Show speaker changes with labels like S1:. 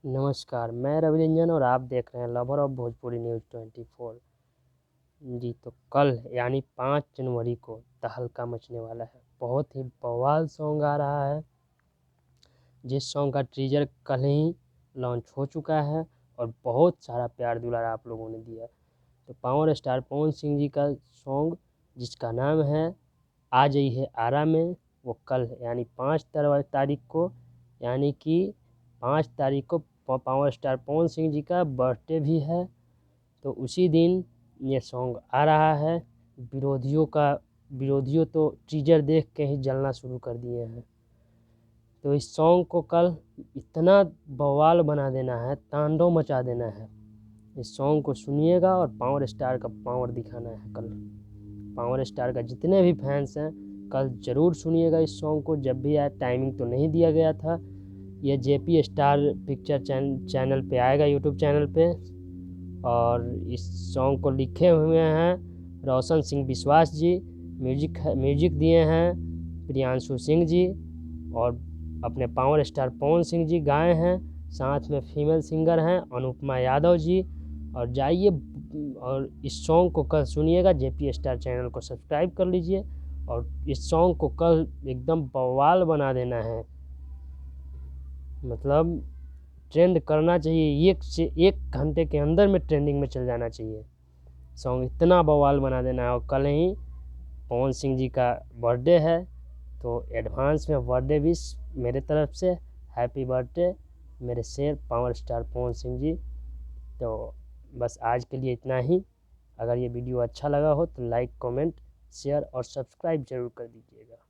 S1: नमस्कार, मैं रवि रंजन और आप देख रहे हैं लवर ऑफ भोजपुरी न्यूज़ 24। जी तो कल यानी 5 जनवरी को तहलका मचने वाला है। बहुत ही बवाल सॉन्ग आ रहा है, जिस सॉन्ग का टीजर कल ही लॉन्च हो चुका है और बहुत सारा प्यार दुलार आप लोगों ने दिया। तो पावर स्टार पवन सिंह जी का सॉन्ग जिसका नाम है आ जाइए आरा में, वो कल यानी 5 तारीख को, यानी कि 5 तारीख को पावर स्टार पवन सिंह जी का बर्थडे भी है। तो उसी दिन ये सॉन्ग आ रहा है। विरोधियों तो टीजर देख के ही जलना शुरू कर दिए हैं। तो इस सॉन्ग को कल इतना बवाल बना देना है, तांडव मचा देना है। इस सॉन्ग को सुनिएगा और पावर स्टार का पावर दिखाना है कल। पावर स्टार का जितने भी फैंस हैं कल ज़रूर सुनिएगा इस सॉन्ग को। जब भी आए, टाइमिंग तो नहीं दिया गया था। ये जेपी स्टार पिक्चर चैनल पे आएगा, यूट्यूब चैनल पे। और इस सॉन्ग को लिखे हुए हैं रोशन सिंह विश्वास जी, म्यूजिक दिए हैं प्रियांशु सिंह जी, और अपने पावर स्टार पवन सिंह जी गाए हैं। साथ में फीमेल सिंगर हैं अनुपमा यादव जी। और जाइए और इस सॉन्ग को कल सुनिएगा। जेपी स्टार चैनल को सब्सक्राइब कर लीजिए और इस सॉन्ग को कल एकदम बवाल बना देना है। मतलब ट्रेंड करना चाहिए, 1 से 1 घंटे के अंदर में ट्रेंडिंग में चल जाना चाहिए। सॉन्ग इतना बवाल बना देना है। और कल ही पवन सिंह जी का बर्थडे है, तो एडवांस में बर्थडे विश मेरे तरफ से। हैप्पी बर्थडे मेरे शेर पावर स्टार पवन सिंह जी। तो बस आज के लिए इतना ही। अगर ये वीडियो अच्छा लगा हो तो लाइक, कमेंट, शेयर और सब्सक्राइब ज़रूर कर दीजिएगा।